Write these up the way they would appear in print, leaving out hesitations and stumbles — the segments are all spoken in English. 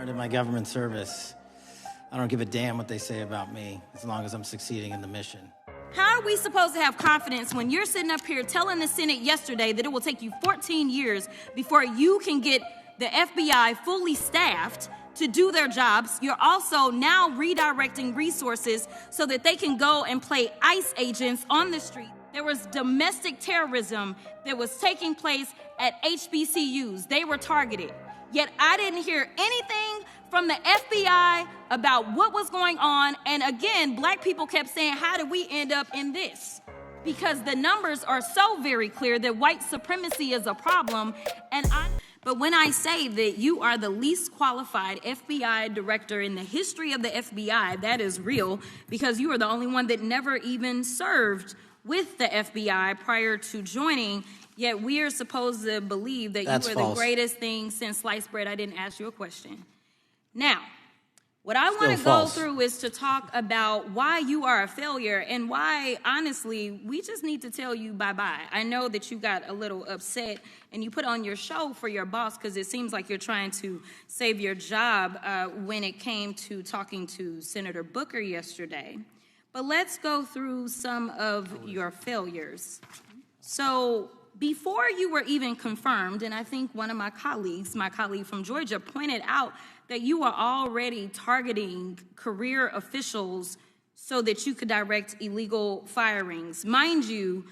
started my government service. I don't give a damn what they say about me as long as I'm succeeding in the mission. How are we supposed to have confidence when you're sitting up here telling the Senate yesterday that it will take you 14 years before you can get the FBI fully staffed to do their jobs? You're also now redirecting resources so that they can go and play ICE agents on the street. There was domestic terrorism that was taking place at HBCUs. They were targeted. Yet I didn't hear anything from the FBI about what was going on. And again, black people kept saying, how did we end up in this? Because the numbers are so very clear that white supremacy is a problem. But when I say that you are the least qualified FBI director in the history of the FBI, that is real, because you are the only one that never even served with the FBI prior to joining. Yet we are supposed to believe that That's you are false. The greatest thing since sliced bread. I didn't ask you a question. Now, what I want to go through is to talk about why you are a failure and why, honestly, we just need to tell you bye-bye. I know that you got a little upset and you put on your show for your boss because it seems like you're trying to save your job when it came to talking to Senator Booker yesterday. But let's go through some of your failures. So before you were even confirmed, and I think one of my colleague from Georgia, pointed out that you were already targeting career officials so that you could direct illegal firings. Mind you,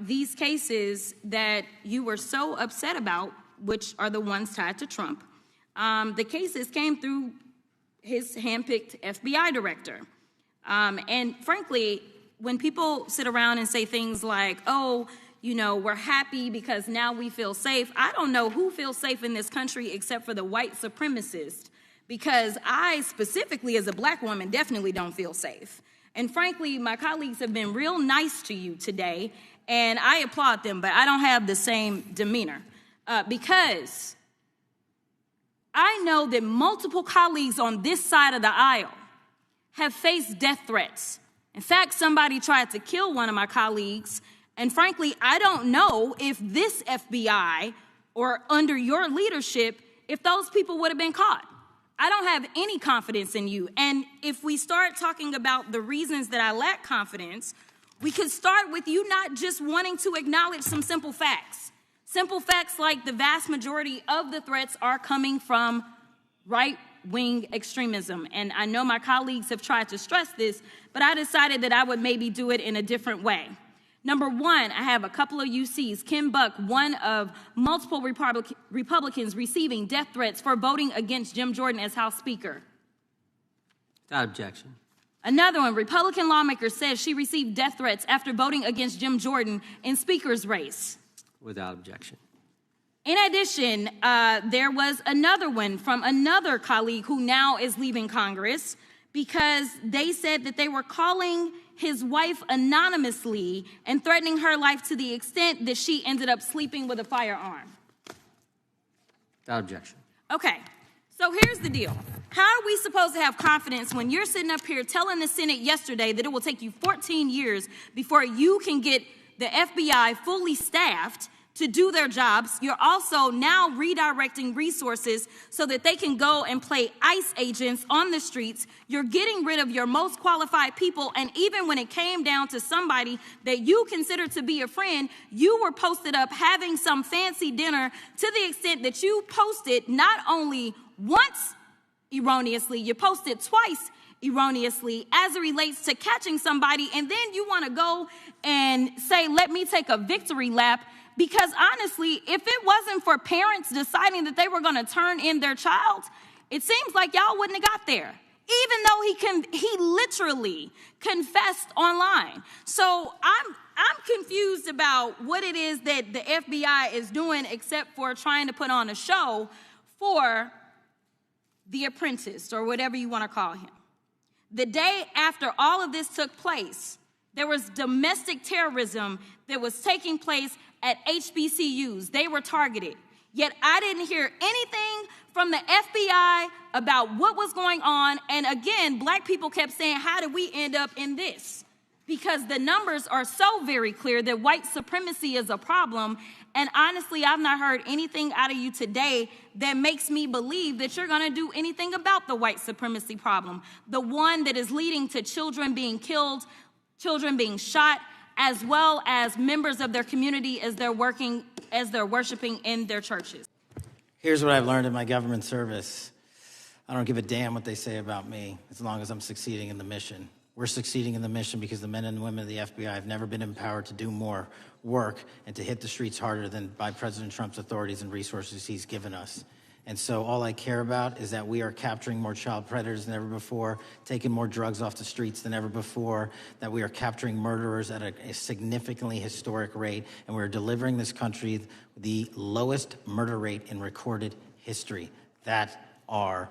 these cases that you were so upset about, which are the ones tied to Trump, the cases came through his handpicked FBI director. And frankly, when people sit around and say things like, oh, you know, we're happy because now we feel safe. I don't know who feels safe in this country except for the white supremacists, because I specifically as a black woman definitely don't feel safe. And frankly, my colleagues have been real nice to you today, and I applaud them, but I don't have the same demeanor because I know that multiple colleagues on this side of the aisle have faced death threats. In fact, somebody tried to kill one of my colleagues. And frankly, I don't know if this FBI or under your leadership, if those people would have been caught. I don't have any confidence in you. And if we start talking about the reasons that I lack confidence, we could start with you not just wanting to acknowledge some simple facts. Simple facts like the vast majority of the threats are coming from right-wing extremism. And I know my colleagues have tried to stress this, but I decided that I would maybe do it in a different way. Number one, I have a couple of UCs. Kim Buck, one of multiple Republicans receiving death threats for voting against Jim Jordan as House Speaker. Without objection. Another one, Republican lawmaker says she received death threats after voting against Jim Jordan in Speaker's race. Without objection. In addition, there was another one from another colleague who now is leaving Congress because they said that they were calling his wife anonymously and threatening her life to the extent that she ended up sleeping with a firearm. Without objection. Okay, so here's the deal. How are we supposed to have confidence when you're sitting up here telling the Senate yesterday that it will take you 14 years before you can get the FBI fully staffed to do their jobs? You're also now redirecting resources so that they can go and play ICE agents on the streets. You're getting rid of your most qualified people. And even when it came down to somebody that you consider to be a friend, you were posted up having some fancy dinner to the extent that you posted not only once erroneously, you posted twice erroneously as it relates to catching somebody. And then you want to go and say, let me take a victory lap. Because honestly, if it wasn't for parents deciding that they were going to turn in their child, it seems like y'all wouldn't have got there, even though he literally confessed online. So I'm confused about what it is that the FBI is doing except for trying to put on a show for the apprentice or whatever you want to call him. The day after all of this took place, there was domestic terrorism that was taking place at HBCUs. They were targeted. Yet I didn't hear anything from the FBI about what was going on. And again, black people kept saying, how did we end up in this? because the numbers are so very clear that white supremacy is a problem. And honestly, I've not heard anything out of you today that makes me believe that you're going to do anything about the white supremacy problem, the one that is leading to children being killed, children being shot, as well as members of their community as they're worshiping in their churches. Here's what I've learned in my government service. I don't give a damn what they say about me as long as I'm succeeding in the mission. We're succeeding in the mission because the men and women of the FBI have never been empowered to do more work and to hit the streets harder than by President Trump's authorities and resources he's given us. And so all I care about is that we are capturing more child predators than ever before, taking more drugs off the streets than ever before, that we are capturing murderers at a significantly historic rate, and we're delivering this country the lowest murder rate in recorded history. That are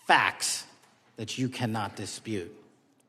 facts that you cannot dispute.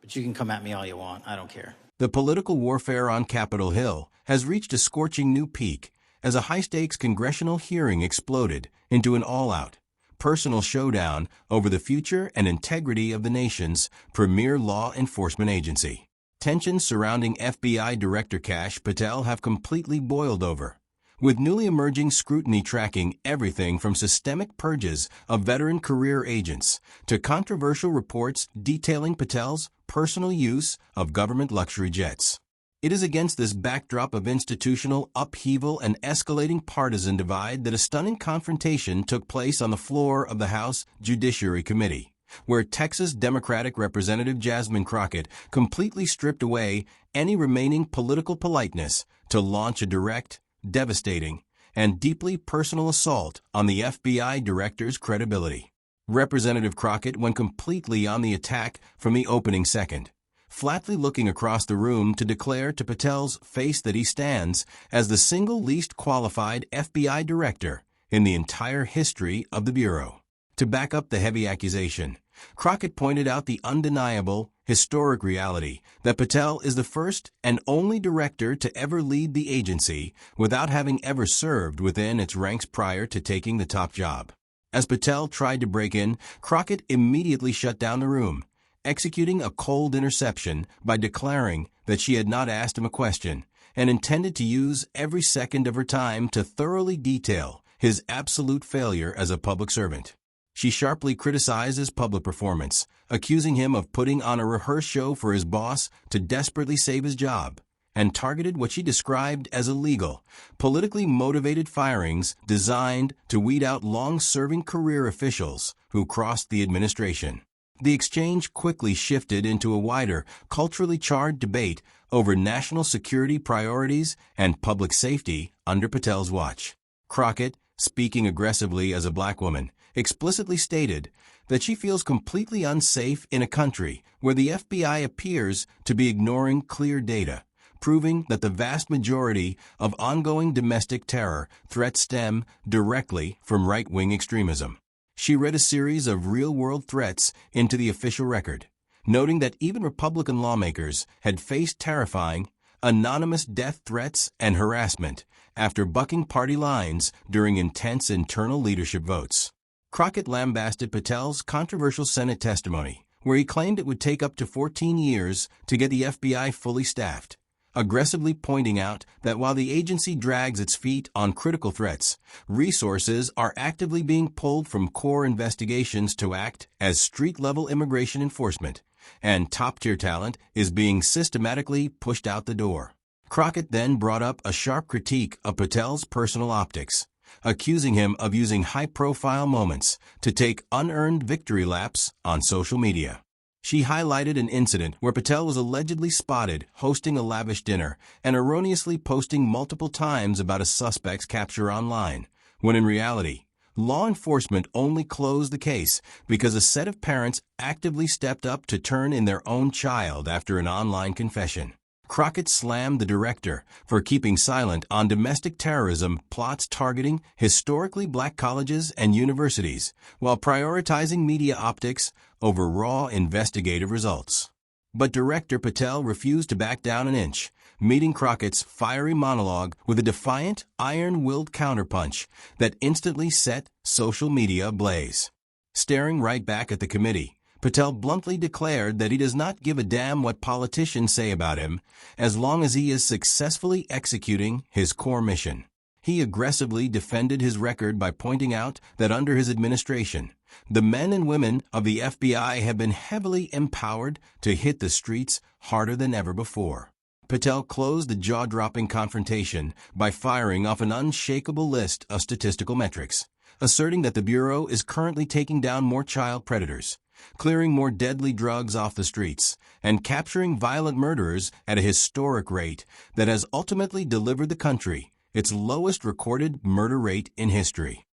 But you can come at me all you want. I don't care. The political warfare on Capitol Hill has reached a scorching new peak as a high-stakes congressional hearing exploded into an all-out, personal showdown over the future and integrity of the nation's premier law enforcement agency. Tensions surrounding FBI Director Kash Patel have completely boiled over, with newly emerging scrutiny tracking everything from systemic purges of veteran career agents to controversial reports detailing Patel's personal use of government luxury jets. It is against this backdrop of institutional upheaval and escalating partisan divide that a stunning confrontation took place on the floor of the House Judiciary Committee, where Texas Democratic Representative Jasmine Crockett completely stripped away any remaining political politeness to launch a direct, devastating, and deeply personal assault on the FBI director's credibility. Representative Crockett went completely on the attack from the opening second, flatly looking across the room to declare to Patel's face that he stands as the single least qualified FBI director in the entire history of the Bureau. To back up the heavy accusation, Crockett pointed out the undeniable, historic reality that Patel is the first and only director to ever lead the agency without having ever served within its ranks prior to taking the top job. As Patel tried to break in, Crockett immediately shut down the room, executing a cold interception by declaring that she had not asked him a question and intended to use every second of her time to thoroughly detail his absolute failure as a public servant. She sharply criticized his public performance, accusing him of putting on a rehearsed show for his boss to desperately save his job, and targeted what she described as illegal, politically motivated firings designed to weed out long-serving career officials who crossed the administration. The exchange quickly shifted into a wider, culturally charged debate over national security priorities and public safety under Patel's watch. Crockett, speaking aggressively as a black woman, explicitly stated that she feels completely unsafe in a country where the FBI appears to be ignoring clear data, proving that the vast majority of ongoing domestic terror threats stem directly from right-wing extremism. She read a series of real-world threats into the official record, noting that even Republican lawmakers had faced terrifying, anonymous death threats and harassment after bucking party lines during intense internal leadership votes. Crockett lambasted Patel's controversial Senate testimony, where he claimed it would take up to 14 years to get the FBI fully staffed, aggressively pointing out that while the agency drags its feet on critical threats, resources are actively being pulled from core investigations to act as street-level immigration enforcement, and top-tier talent is being systematically pushed out the door. Crockett then brought up a sharp critique of Patel's personal optics, accusing him of using high-profile moments to take unearned victory laps on social media. She highlighted an incident where Patel was allegedly spotted hosting a lavish dinner and erroneously posting multiple times about a suspect's capture online, when in reality, law enforcement only closed the case because a set of parents actively stepped up to turn in their own child after an online confession. Crockett slammed the director for keeping silent on domestic terrorism plots targeting historically black colleges and universities while prioritizing media optics over raw investigative results. But Director Patel refused to back down an inch, meeting Crockett's fiery monologue with a defiant, iron-willed counterpunch that instantly set social media ablaze. Staring right back at the committee, Patel bluntly declared that he does not give a damn what politicians say about him, as long as he is successfully executing his core mission. He aggressively defended his record by pointing out that under his administration, the men and women of the FBI have been heavily empowered to hit the streets harder than ever before. Patel closed the jaw-dropping confrontation by firing off an unshakable list of statistical metrics, asserting that the Bureau is currently taking down more child predators, clearing more deadly drugs off the streets, and capturing violent murderers at a historic rate that has ultimately delivered the country its lowest recorded murder rate in history.